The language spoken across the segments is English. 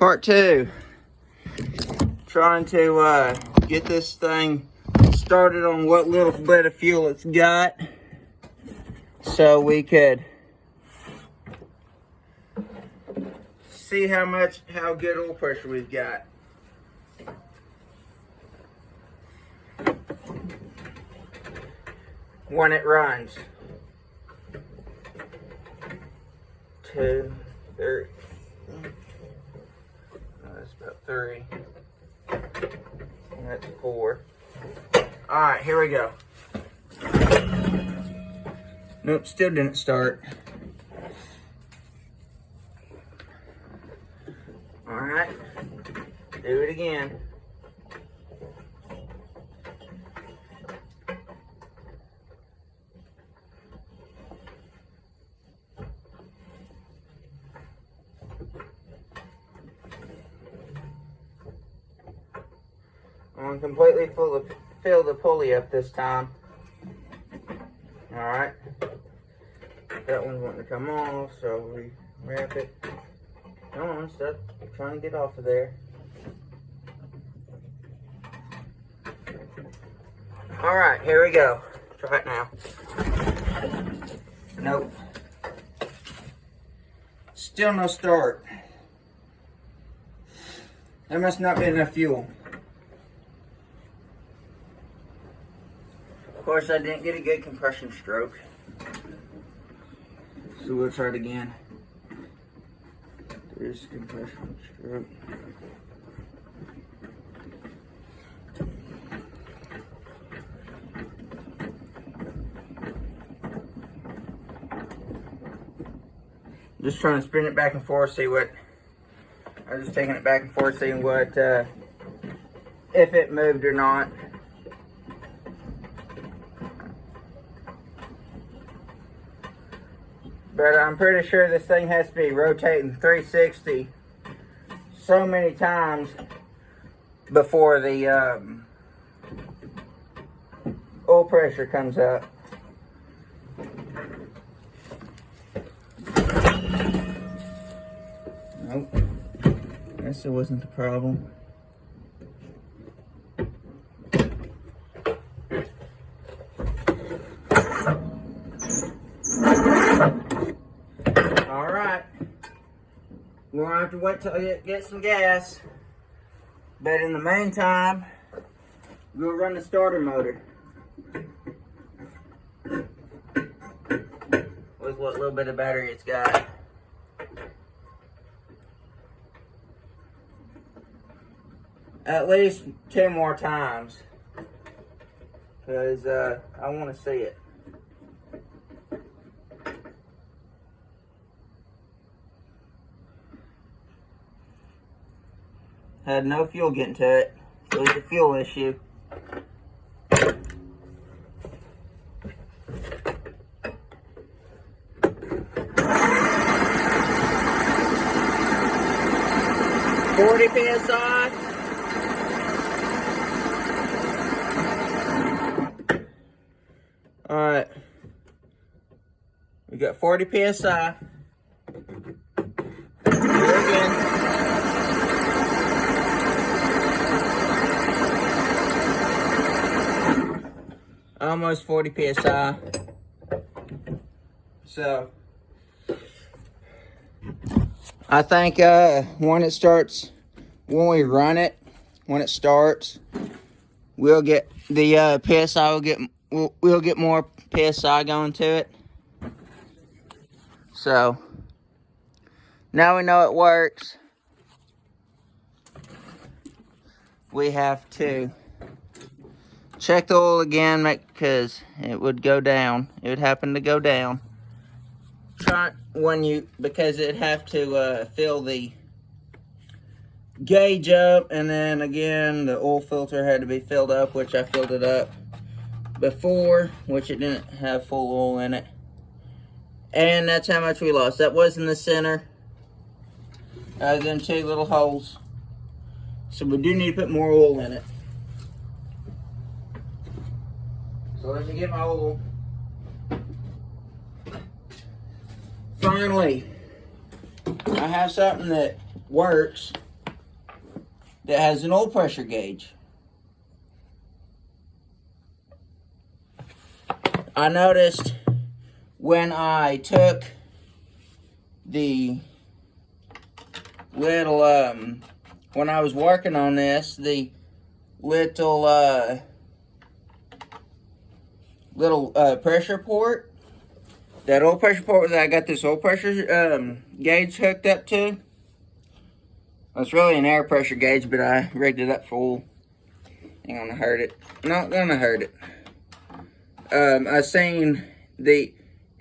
Part 2. Trying to get this thing started on what little bit of fuel it's got, so we could see how good oil pressure we've got. When it runs. 2, 3. That's about 3. And that's 4. Alright, here we go. Nope, still didn't start. Alright, do it again. I'm going to completely fill the pulley up this time. Alright. That one's wanting to come off, so we wrap it. Come on, stop trying to get off of there. Alright, here we go. Try it now. Nope. Still no start. There must not be enough fuel. Of course, I didn't get a good compression stroke. So we'll try it again. There's compression stroke. Just trying to spin it back and forth, see what. I'm just taking it back and forth, seeing what, if it moved or not. But I'm pretty sure this thing has to be rotating 360 so many times before the oil pressure comes up. Nope. That still wasn't the problem. We're going to have to wait till it gets some gas. But in the meantime, we'll run the starter motor. With what little bit of battery it's got. At least 2 more times. Because I want to see it. Had no fuel getting to it. So it was a fuel issue. $40 PSI. Alright. We got 40 PSI. Here again. Almost 40 PSI. So I think when we run it, when it starts, we'll get the PSI we'll get more PSI going to it. So now we know it works. We have to check the oil again, because it would go down. It would happen to go down. Because it'd have to fill the gauge up, and then again the oil filter had to be filled up, which I filled it up before, which it didn't have full oil in it. And that's how much we lost. That was in the center. Then 2 little holes. So we do need to put more oil in it. So let me get my oil. Finally, I have something that works. that has an oil pressure gauge. I noticed when I took the little, when I was working on this, the little, pressure port, that oil pressure port that I got this oil pressure gauge hooked up to. It's really an air pressure gauge, but I rigged it up full. Ain't gonna hurt it. Not gonna hurt it. I seen it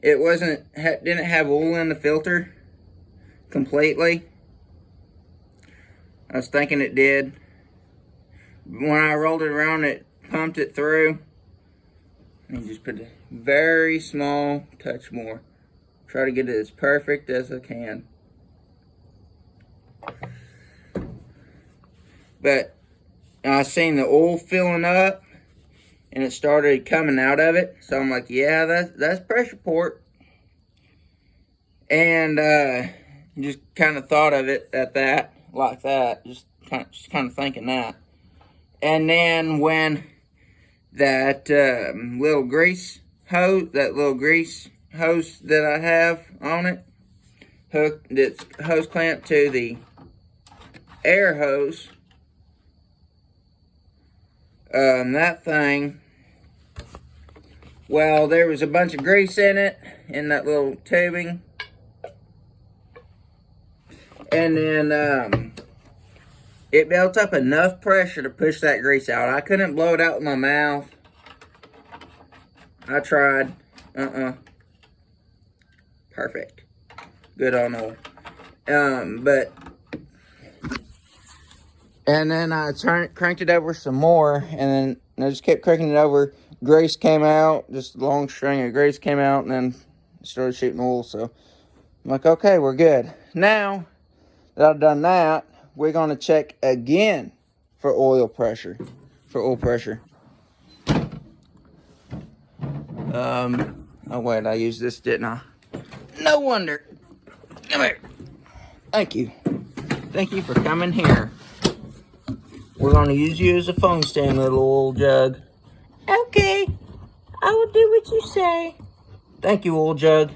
didn't have oil in the filter completely. I was thinking it did. When I rolled it around, it pumped it through. And just put a very small touch more. Try to get it as perfect as I can. But I seen the oil filling up, and it started coming out of it. So I'm like, yeah, that's pressure port. And just kind of thought of it like that. Just kind of thinking that. And then when that little grease hose that I have on it, that's hose clamped to the air hose, that thing, well, there was a bunch of grease in it, in that little tubing. And then it built up enough pressure to push that grease out. I couldn't blow it out with my mouth. I tried. Perfect. Good on oil. And then I cranked it over some more, and then I just kept cranking it over. Grease came out, just a long string of grease came out, and then started shooting oil. So I'm like, okay, we're good. Now that I've done that, we're gonna check again for oil pressure. Oh wait, I used this, didn't I? No wonder. Come here. Thank you for coming here. We're gonna use you as a phone stand, little oil jug. Okay, I will do what you say. Thank you, oil jug.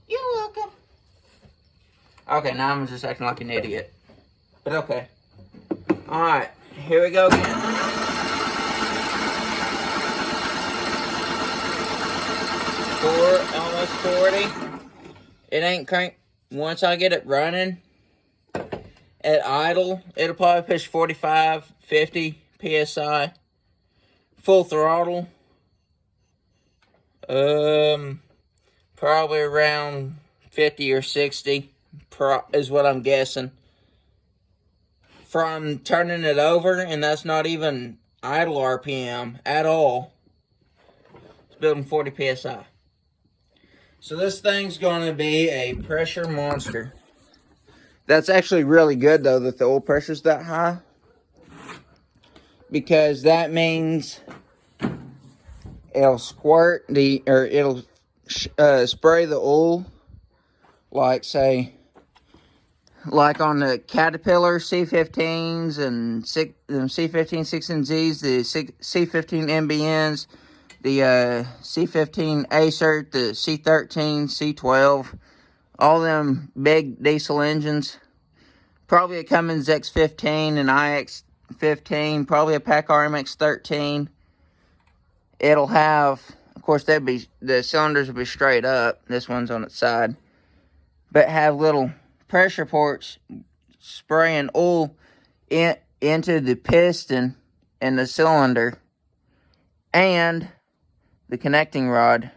You're welcome. Okay, now I'm just acting like an idiot. But okay. Alright, here we go again. Almost 40. It ain't crank. Once I get it running at idle, it'll probably push 45, 50 PSI. Full throttle, probably around 50 or 60 is what I'm guessing. From turning it over, and that's not even idle RPM at all. It's building 40 PSI. So this thing's going to be a pressure monster. That's actually really good, though, that the oil pressure's that high. Because that means it'll squirt it'll spray the oil, like on the Caterpillar C15s and C15 6NZs, the C15 MBNs, the C15 Acert, the C13, C12, all them big diesel engines. Probably a Cummins X15 and IX15, probably a PACCAR MX13. It'll have, of course, the cylinders will be straight up. This one's on its side, but have little pressure ports spraying oil into the piston and the cylinder, and the connecting rod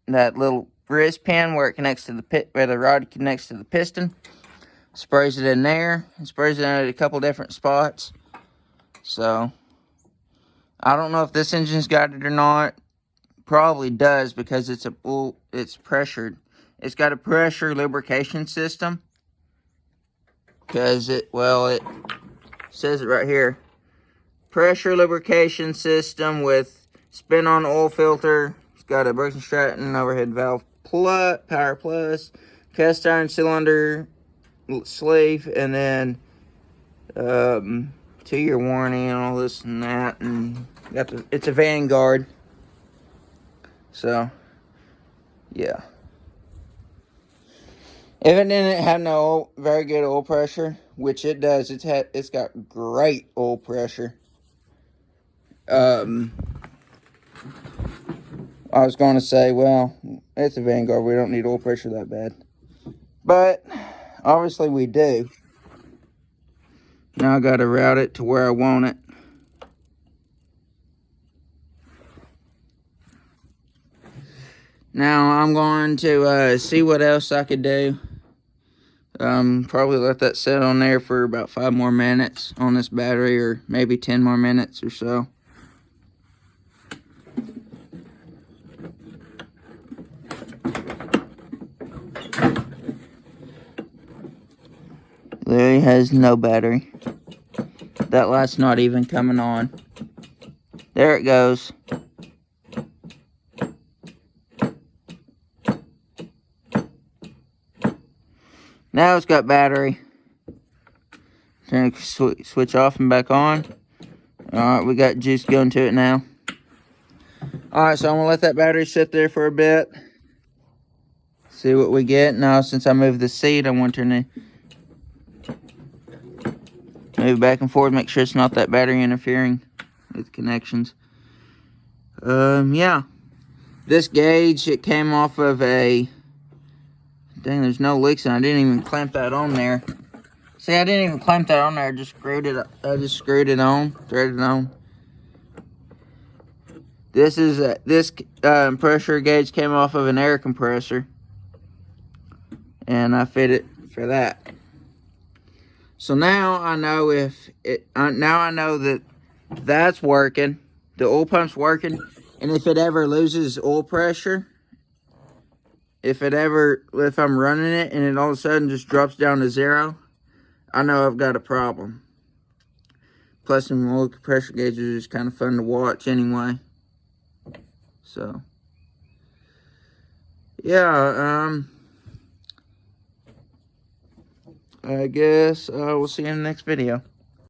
that little wrist pin where it connects to where the rod connects to the piston. Sprays it in there and sprays it in at a couple different spots. So I don't know if this engine's got it or not. Probably does, because it's pressured. It's got a pressure lubrication system. Because it says it right here. Pressure lubrication system with spin-on oil filter. It's got a Brooks & Stratton overhead valve power plus, cast iron cylinder sleeve, and then 2-year warranty and all this and that, and it's a Vanguard. So, yeah. If it didn't have no very good oil pressure, which it does, it's got great oil pressure. I was going to say, well, it's a Vanguard. We don't need oil pressure that bad. But, obviously we do. Now I got to route it to where I want it. Now I'm going to see what else I could do. Probably let that sit on there for about 5 more minutes on this battery, or maybe 10 more minutes or so. Literally has no battery. That light's not even coming on. There it goes. Now it's got battery. Turn the switch off and back on. Alright, we got juice going to it now. Alright, so I'm going to let that battery sit there for a bit. See what we get. Now, since I moved the seat, I want to turn move back and forth, make sure it's not that battery interfering with connections. Yeah. This gauge, it came off of a... Dang, there's no leaks in it. I didn't even clamp that on there. See, I didn't even clamp that on there. I just screwed it on, threaded it on. This pressure gauge came off of an air compressor, and I fit it for that. So now I know now I know that that's working. The oil pump's working, and if it ever loses oil pressure, if I'm running it and it all of a sudden just drops down to 0, I know I've got a problem. Plus, some oil pressure gauges are just kind of fun to watch anyway. So, yeah, I guess we'll see you in the next video.